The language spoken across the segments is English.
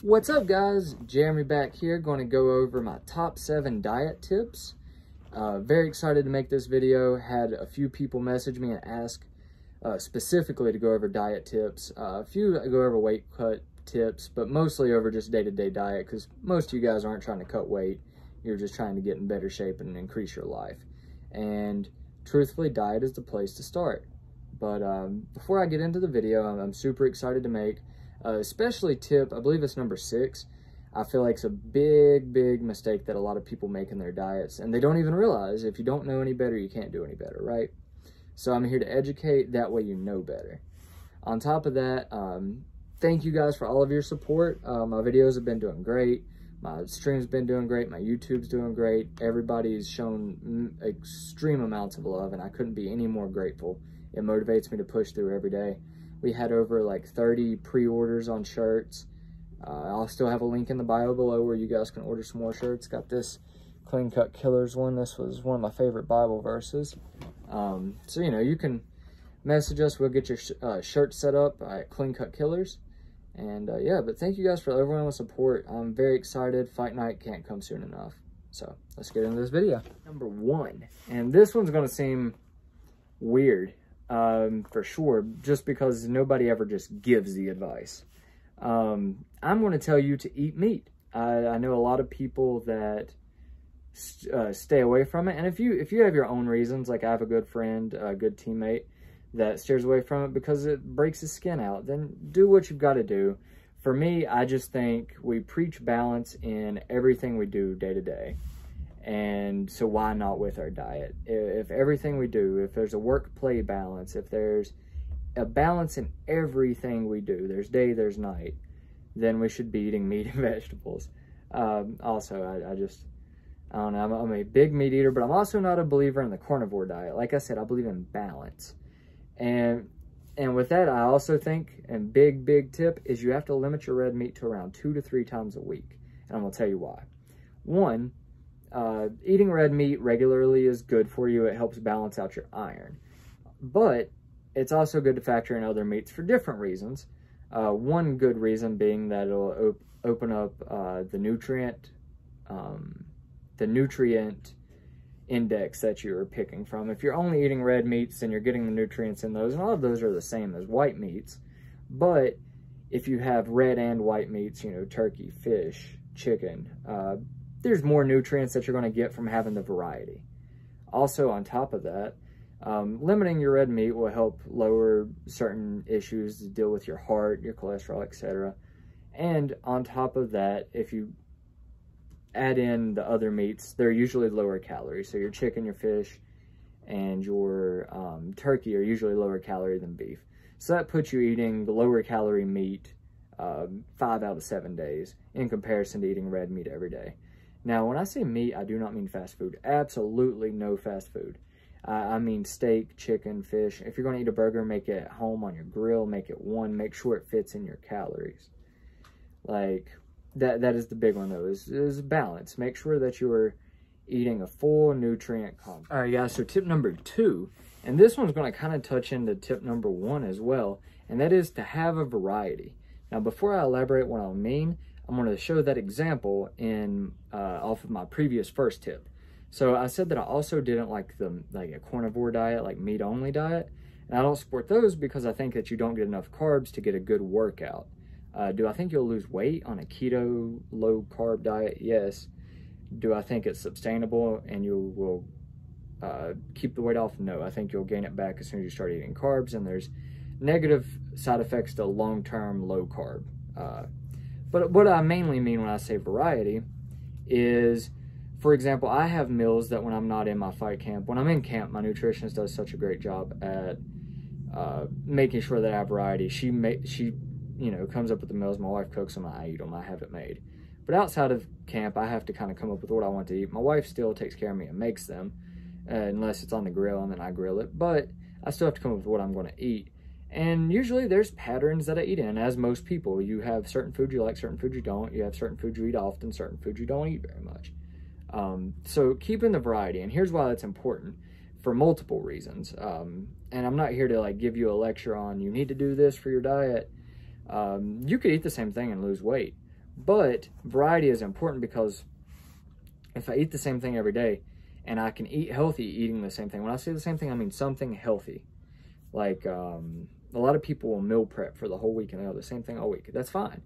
What's up, guys? Jeremy back here, going to go over my top 7 diet tips. Very excited to make this video. Had a few people message me and ask specifically to go over diet tips. A few go over weight cut tips, but mostly over just day-to-day diet, because most of you guys aren't trying to cut weight. You're just trying to get in better shape and increase your life. And truthfully, diet is the place to start. But before I get into the video, I'm super excited to make especially tip, I believe it's number 6. I feel like it's a big mistake that a lot of people make in their diets, and they don't even realize if you don't know any better, you can't do any better, right? So I'm here to educate, that way you know better. On top of that, thank you guys for all of your support. My videos have been doing great. My stream's been doing great. My YouTube's doing great. Everybody's shown extreme amounts of love, and I couldn't be any more grateful. It motivates me to push through every day. We had over like 30 pre-orders on shirts. I'll still have a link in the bio below where you guys can order some more shirts. Got this Clean Cut Killers one. This was one of my favorite Bible verses. So, you know, you can message us. We'll get your shirt set up at Clean Cut Killers. And yeah, but thank you guys for everyone's support. I'm very excited. Fight night can't come soon enough. So let's get into this video. Number 1, and this one's going to seem weird. For sure, just because nobody ever just gives the advice. I'm going to tell you to eat meat. I know a lot of people that stay away from it, and if you have your own reasons, like I have a good friend, a good teammate that steers away from it because it breaks his skin out, then do what you've got to do. For me, I just think we preach balance in everything we do day to day. And so why not with our diet? If everything we do, if there's a work-play balance, if there's a balance in everything we do, there's day, there's night, then we should be eating meat and vegetables. Also, I don't know, I'm a big meat eater, but I'm also not a believer in the carnivore diet. Like I said, I believe in balance. And with that, I also think, and big tip, is you have to limit your red meat to around 2 to 3 times a week. And I'm going to tell you why. 1, eating red meat regularly is good for you. It helps balance out your iron. But it's also good to factor in other meats for different reasons. One good reason being that it'll open up the nutrient index that you're picking from. If you're only eating red meats, then you're getting the nutrients in those, and all of those are the same as white meats. But if you have red and white meats, you know, turkey, fish, chicken, there's more nutrients that you're going to get from having the variety. Also, on top of that, limiting your red meat will help lower certain issues to deal with your heart, your cholesterol, etc. And on top of that, if you add in the other meats, they're usually lower calories. So your chicken, your fish, and your turkey are usually lower calorie than beef. So that puts you eating the lower calorie meat 5 out of 7 days in comparison to eating red meat every day. Now, when I say meat, I do not mean fast food. Absolutely no fast food. I mean steak, chicken, fish. If you're going to eat a burger, make it at home on your grill. Make it one. Make sure it fits in your calories. Like, that is the big one, though, is balance. Make sure that you are eating a full nutrient complex. All right, guys, so tip number 2. And this one's going to kind of touch into tip number 1 as well. And that is to have a variety. Now, before I elaborate what I mean, I'm going to show that example in off of my previous first tip. So I said that I also didn't like a carnivore diet, like meat only diet, and I don't support those because I think that you don't get enough carbs to get a good workout. Do I think you'll lose weight on a keto low carb diet? Yes. Do I think it's sustainable and you will keep the weight off? No. I think you'll gain it back as soon as you start eating carbs, and there's negative side effects to long-term low carb. But what I mainly mean when I say variety is, for example, I have meals that when I'm not in my fight camp, when I'm in camp, my nutritionist does such a great job at making sure that I have variety. She you know, comes up with the meals, my wife cooks them, I eat them, I have it made. But outside of camp, I have to kind of come up with what I want to eat. My wife still takes care of me and makes them, unless it's on the grill, and then I grill it. But I still have to come up with what I'm going to eat. And usually there's patterns that I eat in, as most people. You have certain food you like, certain food you don't. You have certain food you eat often, certain food you don't eat very much. So keeping the variety, and here's why that's important for multiple reasons. And I'm not here to like give you a lecture on you need to do this for your diet. You could eat the same thing and lose weight, But variety is important because if I eat the same thing every day, and I can eat healthy eating the same thing. When I say the same thing, I mean something healthy. Like a lot of people will meal prep for the whole week and they'll have the same thing all week. That's fine.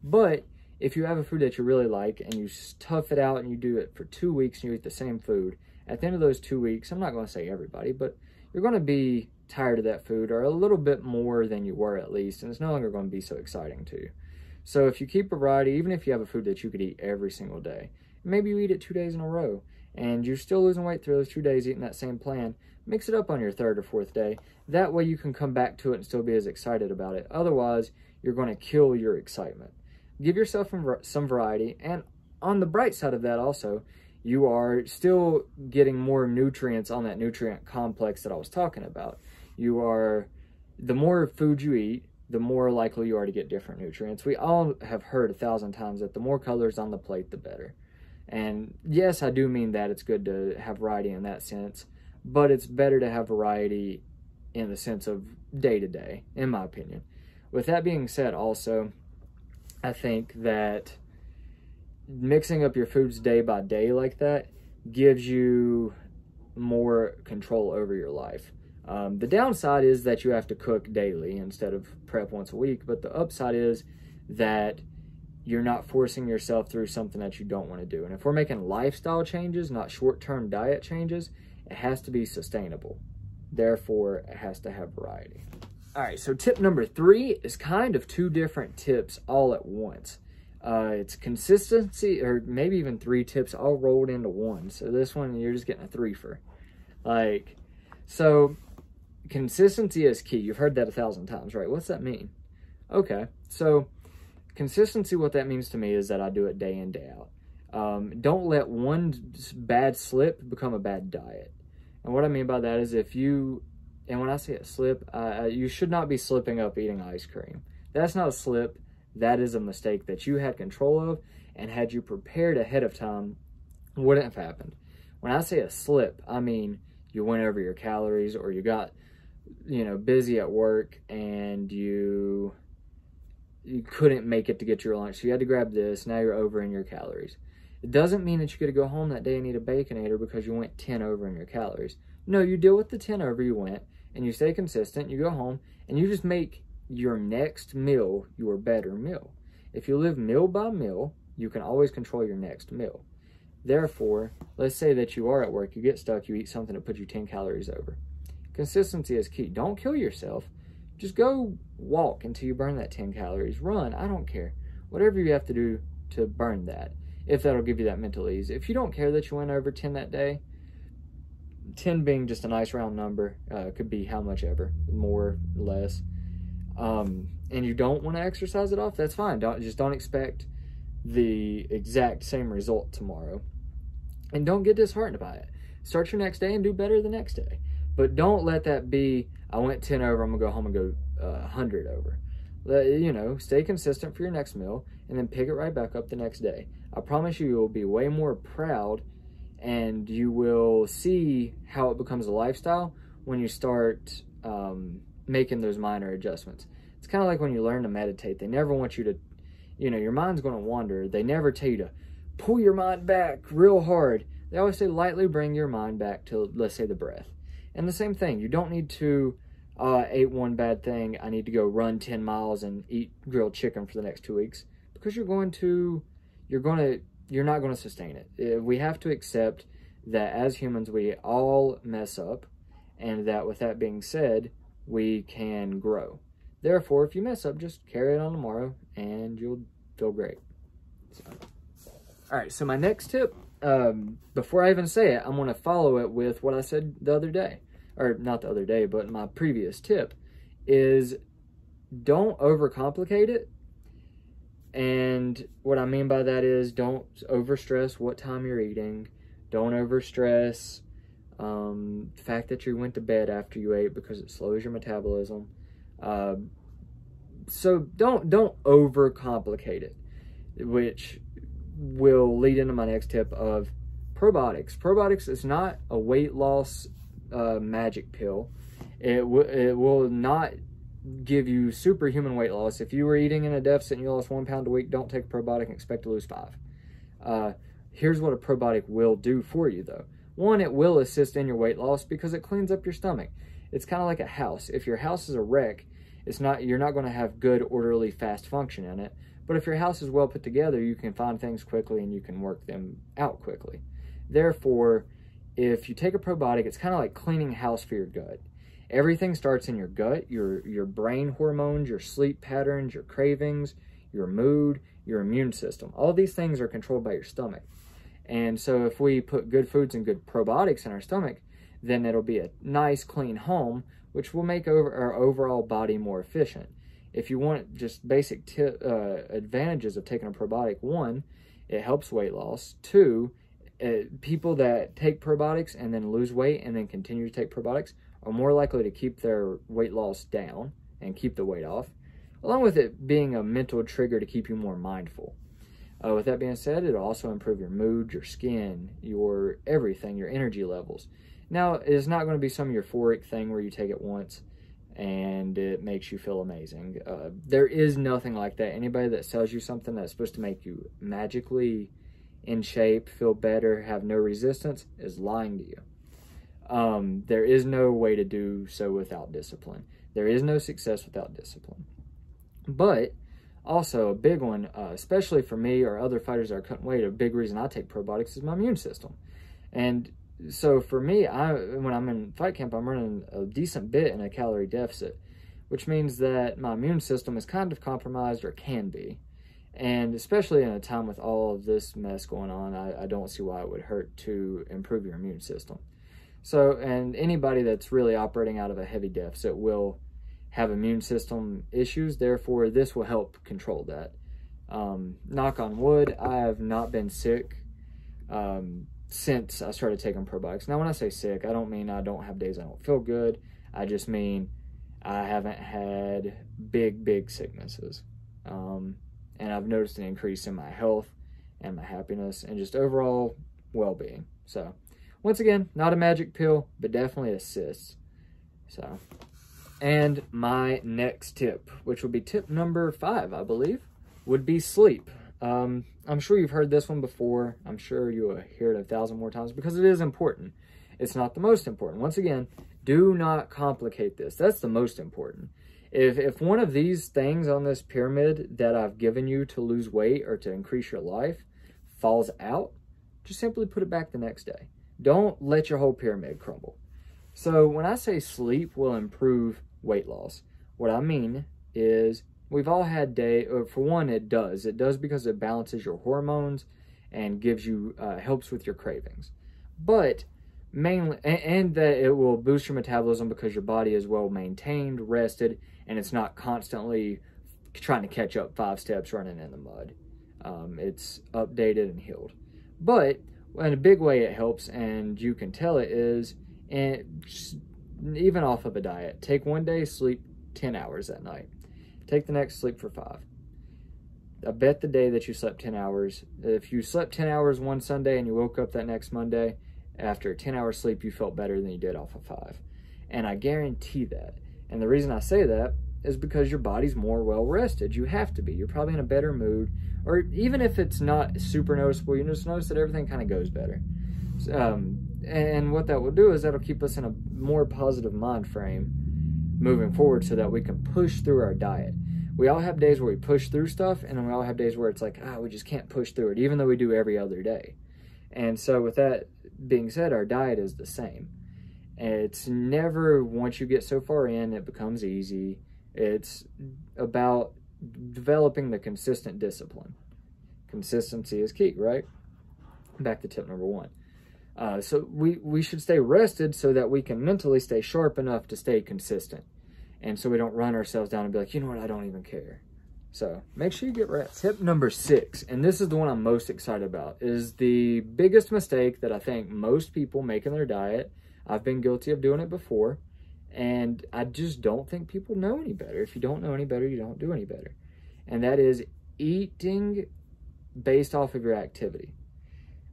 But if you have a food that you really like and you tough it out and you do it for 2 weeks and you eat the same food, at the end of those 2 weeks, I'm not going to say everybody, but you're going to be tired of that food, or a little bit more than you were at least, and it's no longer going to be so exciting to you. So if you keep a variety, even if you have a food that you could eat every single day, maybe you eat it 2 days in a row, and you're still losing weight through those 2 days eating that same plan, mix it up on your 3rd or 4th day. That way you can come back to it and still be as excited about it. Otherwise, you're going to kill your excitement. Give yourself some variety, and on the bright side of that also, you are still getting more nutrients on that nutrient complex that I was talking about. The more food you eat, the more likely you are to get different nutrients. We all have heard 1,000 times that the more colors on the plate, the better. And yes, I do mean that it's good to have variety in that sense, but it's better to have variety in the sense of day to day, in my opinion. With that being said, also, I think that mixing up your foods day by day like that gives you more control over your life. The downside is that you have to cook daily instead of prep once a week, but the upside is that you're not forcing yourself through something that you don't want to do. And if we're making lifestyle changes, not short-term diet changes, it has to be sustainable. Therefore, it has to have variety. All right, so tip number 3 is kind of 2 different tips all at once. It's consistency, or maybe even 3 tips all rolled into one. So this one, you're just getting a 3-fer. So consistency is key. You've heard that 1,000 times, right? What's that mean? Okay, so consistency, what that means to me is that I do it day in, day out. Don't let one bad slip become a bad diet. And what I mean by that is and when I say a slip, you should not be slipping up eating ice cream. That's not a slip. That is a mistake that you had control of, and had you prepared ahead of time, wouldn't have happened. When I say a slip, I mean you went over your calories, or you got, busy at work and you couldn't make it to get your lunch. So you had to grab this. Now you're over in your calories. It doesn't mean that you get to go home that day and eat a Baconator because you went 10 over in your calories. No, you deal with the 10 over you went, and you stay consistent. You go home and you just make your next meal your better meal. If you live meal by meal, you can always control your next meal. Therefore, let's say that you are at work, you get stuck, you eat something that puts you 10 calories over. Consistency is key. Don't kill yourself. Just go walk until you burn that 10 calories. Run, I don't care. Whatever you have to do to burn that, if that'll give you that mental ease. If you don't care that you went over 10 that day, 10 being just a nice round number, could be how much ever, more, less. And you don't want to exercise it off, that's fine. Don't expect the exact same result tomorrow. And don't get disheartened by it. Start your next day and do better the next day. But don't let that be, I went 10 over, I'm going to go home and go 100 over. Stay consistent for your next meal and then pick it right back up the next day. I promise you, you'll be way more proud, and you will see how it becomes a lifestyle when you start making those minor adjustments. It's kind of like when you learn to meditate. They never want you to, your mind's going to wander. They never tell you to pull your mind back real hard. They always say lightly bring your mind back to, let's say, the breath. And the same thing, you don't need to, ate one bad thing, I need to go run 10 miles and eat grilled chicken for the next 2 weeks, because you're not going to sustain it. We have to accept that as humans, we all mess up, and that with that being said, we can grow. Therefore, if you mess up, just carry it on tomorrow and you'll feel great. All right, so my next tip, before I even say it, I'm going to follow it with what I said the other day. Or not the other day, but my previous tip is don't overcomplicate it. And what I mean by that is don't overstress what time you're eating. Don't overstress the fact that you went to bed after you ate, because it slows your metabolism. So don't overcomplicate it, which will lead into my next tip of probiotics. Probiotics is not a weight loss magic pill. It will not give you superhuman weight loss. If you were eating in a deficit and you lost 1 pound a week, don't take a probiotic and expect to lose 5. Here's what a probiotic will do for you though. One, it will assist in your weight loss because it cleans up your stomach. It's kind of like a house. If your house is a wreck, you're not going to have good, orderly, fast function in it. But if your house is well put together, you can find things quickly and you can work them out quickly. Therefore, if you take a probiotic, it's kind of like cleaning house for your gut. Everything starts in your gut, your brain hormones, your sleep patterns, your cravings, your mood, your immune system. All these things are controlled by your stomach. And so if we put good foods and good probiotics in our stomach, then it'll be a nice, clean home, which will make our overall body more efficient. If you want just basic advantages of taking a probiotic, 1, it helps weight loss. 2, people that take probiotics and then lose weight and then continue to take probiotics are more likely to keep their weight loss down and keep the weight off, along with it being a mental trigger to keep you more mindful. With that being said, it'll also improve your mood, your skin, your everything, your energy levels. Now, it's not going to be some euphoric thing where you take it once and it makes you feel amazing. There is nothing like that. Anybody that sells you something that's supposed to make you magically in shape, feel better, have no resistance, is lying to you. There is no way to do so without discipline. There is no success without discipline. But also, a big one, especially for me or other fighters that are cutting weight, a big reason I take probiotics is my immune system. And so for me, when I'm in fight camp, I'm running a decent bit in a calorie deficit, which means that my immune system is kind of compromised, or can be. And especially in a time with all of this mess going on, I don't see why it would hurt to improve your immune system. So, and anybody that's really operating out of a heavy deficit will have immune system issues. Therefore, this will help control that. Knock on wood, I have not been sick since I started taking probiotics. Now, when I say sick, I don't mean I don't have days I don't feel good. I just mean I haven't had big sicknesses. And I've noticed an increase in my health and my happiness and just overall well-being. So, once again, not a magic pill, but definitely assists. So, and my next tip, which would be tip number 5, I believe, would be sleep. I'm sure you've heard this one before. I'm sure you'll hear it 1,000 more times because it is important. It's not the most important. Once again, do not complicate this. That's the most important. If one of these things on this pyramid that I've given you to lose weight or to increase your life falls out, just simply put it back the next day. Don't let your whole pyramid crumble. So when I say sleep will improve weight loss, what I mean is we've all had for one, it does because it balances your hormones and gives you, helps with your cravings. But mainly, and that it will boost your metabolism because your body is well maintained, rested, and it's not constantly trying to catch up 5 steps running in the mud. It's updated and healed. But in a big way it helps, and you can tell it is, and even off of a diet, take one day, sleep 10 hours that night. Take the next, sleep for 5. I bet the day that you slept 10 hours, if you slept 10 hours one Sunday and you woke up that next Monday, after 10 hours sleep, you felt better than you did off of 5. And I guarantee that. And the reason I say that is because your body's more well rested. You have to be. You're probably in a better mood. Or even if it's not super noticeable, you just notice that everything kind of goes better. And what that will do is that'll keep us in a more positive mind frame moving forward so that we can push through our diet. We all have days where we push through stuff, and then we all have days where it's like, we just can't push through it, even though we do every other day. And so with that being said, our diet is the same. It's never, once you get so far in, it becomes easy. It's about developing the consistent discipline. Consistency is key, right? Back to tip number 1. So we should stay rested so that we can mentally stay sharp enough to stay consistent. And so we don't run ourselves down and be like, you know what, I don't even care. So make sure you get rest. Tip number 6, and this is the one I'm most excited about, is the biggest mistake that I think most people make in their diet. I've been guilty of doing it before, and I just don't think people know any better. If you don't know any better, you don't do any better. And that is eating based off of your activity.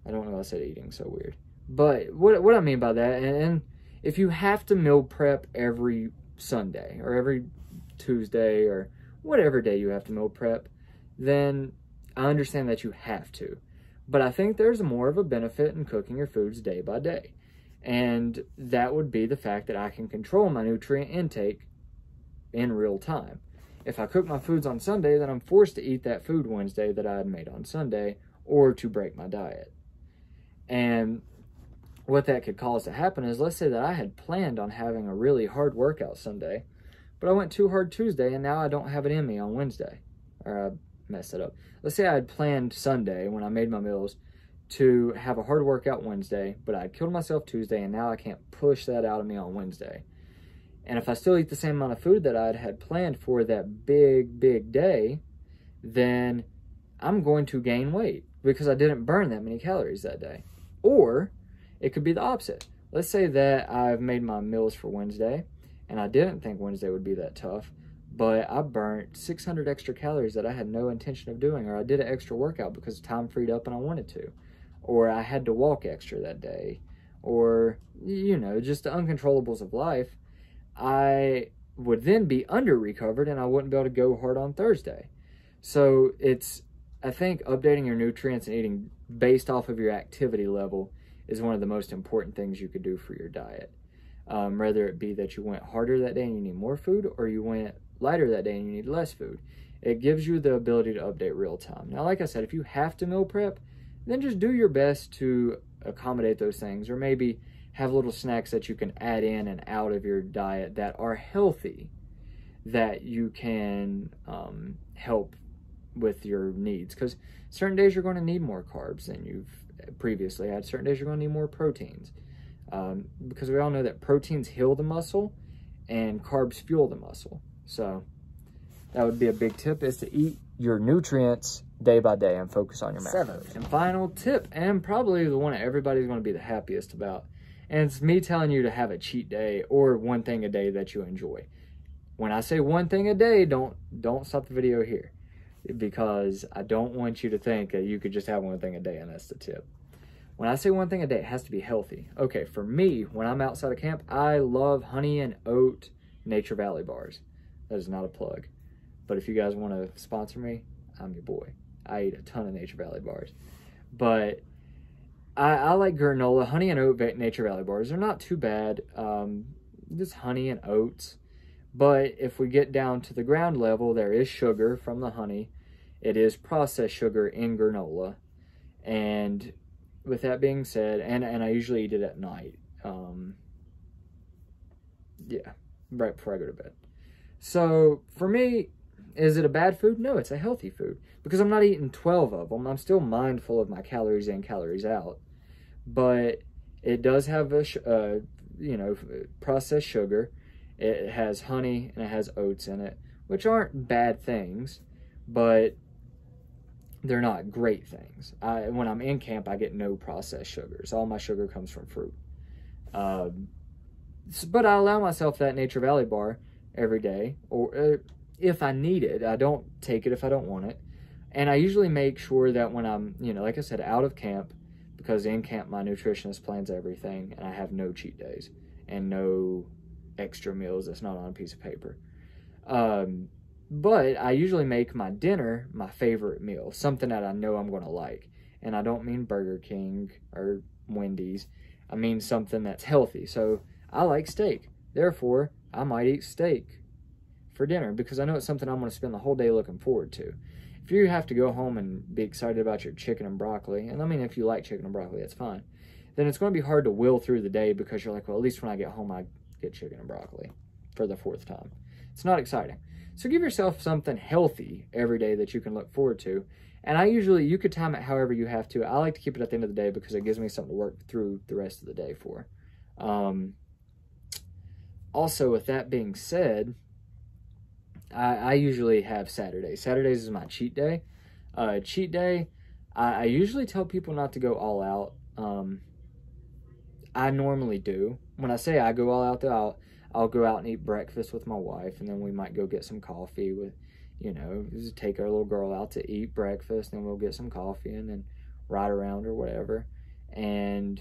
I don't know why I said eating so weird. But what I mean by that, and if you have to meal prep every Sunday or every Tuesday or whatever day you have to meal prep, then I understand that you have to. But I think there's more of a benefit in cooking your foods day by day. And that would be the fact that I can control my nutrient intake in real time. If I cook my foods on Sunday, then I'm forced to eat that food Wednesday that I had made on Sunday, or to break my diet. And what that could cause to happen is, let's say that I had planned on having a really hard workout Sunday, but I went too hard Tuesday, and now I don't have it in me on Wednesday. Or I messed it up. Let's say I had planned Sunday, when I made my meals, to have a hard workout Wednesday, but I killed myself Tuesday, and now I can't push that out of me on Wednesday. And if I still eat the same amount of food that I had planned for that big day, then I'm going to gain weight because I didn't burn that many calories that day. Or it could be the opposite. Let's say that I've made my meals for Wednesday, and I didn't think Wednesday would be that tough, but I burnt 600 extra calories that I had no intention of doing, or I did an extra workout because time freed up and I wanted to, or I had to walk extra that day, or, you know, just the uncontrollables of life. I would then be under-recovered, and I wouldn't be able to go hard on Thursday. So it's, I think, updating your nutrients and eating based off of your activity level is one of the most important things you could do for your diet. Whether it be that you went harder that day and you need more food, or you went lighter that day and you need less food. It gives you the ability to update real time. Now, like I said, if you have to meal prep, then just do your best to accommodate those things, or maybe have little snacks that you can add in and out of your diet that are healthy, that you can help with your needs. Because certain days you're going to need more carbs than you've previously had. Certain days you're going to need more proteins. Because we all know that proteins heal the muscle and carbs fuel the muscle. So that would be a big tip, is to eat your nutrients day by day and focus on your macros. Seventh and final tip, and probably the one that everybody's going to be the happiest about, and it's me telling you to have a cheat day or one thing a day that you enjoy. When I say one thing a day, don't stop the video here, because I don't want you to think that you could just have one thing a day and that's the tip. When I say one thing a day, it has to be healthy. Okay, for me, when I'm outside of camp, I love honey and oat Nature Valley bars. That is not a plug. But if you guys want to sponsor me, I'm your boy. I eat a ton of Nature Valley bars. But I like granola, honey and oat Nature Valley bars. They're not too bad. Just honey and oats. But if we get down to the ground level, there is sugar from the honey. It is processed sugar in granola. And with that being said, and I usually eat it at night. Yeah, right before I go to bed. So for me, is it a bad food? No, it's a healthy food, because I'm not eating 12 of them. I'm still mindful of my calories in, calories out, but it does have a, you know, processed sugar. It has honey and it has oats in it, which aren't bad things, but they're not great things. When I'm in camp, I get no processed sugars. All my sugar comes from fruit. But I allow myself that Nature Valley bar every day, or if I need it. I don't take it if I don't want it. And I usually make sure that when I'm, you know, like I said, out of camp, because in camp my nutritionist plans everything, and I have no cheat days and no extra meals that's not on a piece of paper. But I usually make my dinner my favorite meal, something that I know I'm going to like. And I don't mean Burger King or Wendy's. I mean something that's healthy. So I like steak. Therefore, I might eat steak for dinner, because I know it's something I'm going to spend the whole day looking forward to. If you have to go home and be excited about your chicken and broccoli, and I mean if you like chicken and broccoli, that's fine, then it's going to be hard to will through the day, because you're like, well, at least when I get home I get chicken and broccoli for the 4th time. It's not exciting. So give yourself something healthy every day that you can look forward to. And you could time it however you have to. I like to keep it at the end of the day, because it gives me something to work through the rest of the day for. Also, with that being said, I usually have Saturdays. Saturdays is my cheat day. I usually tell people not to go all out. I normally do. When I say I go all out, though, I'll go out and eat breakfast with my wife, and then we might go get some coffee with, you know, just take our little girl out to eat breakfast, and we'll get some coffee and then ride around or whatever. And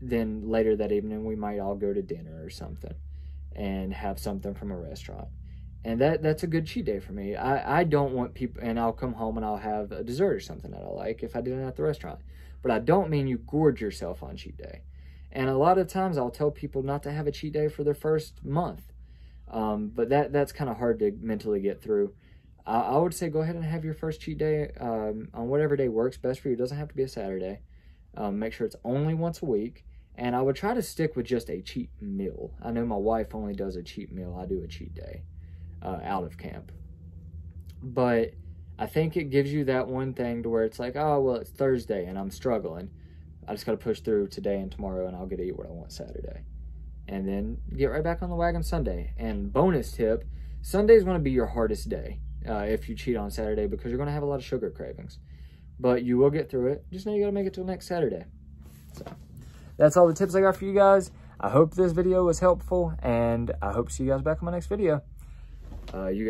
then later that evening, we might all go to dinner or something and have something from a restaurant. And that's a good cheat day for me. I don't want people, and I'll come home and I'll have a dessert or something that I like if I did it at the restaurant. But I don't mean you gorge yourself on cheat day. And a lot of times I'll tell people not to have a cheat day for their first month. But that's kind of hard to mentally get through. I would say go ahead and have your first cheat day on whatever day works best for you. It doesn't have to be a Saturday. Make sure it's only once a week. And I would try to stick with just a cheat meal. I know my wife only does a cheat meal. I do a cheat day out of camp. But I think it gives you that one thing to where it's like, oh, well, it's Thursday and I'm struggling. I just got to push through today and tomorrow and I'll get to eat what I want Saturday. And then get right back on the wagon Sunday. And bonus tip, Sunday is going to be your hardest day if you cheat on Saturday because you're going to have a lot of sugar cravings. But you will get through it. Just know you got to make it till next Saturday. So that's all the tips I got for you guys. I hope this video was helpful, and I hope to see you guys back in my next video. You guys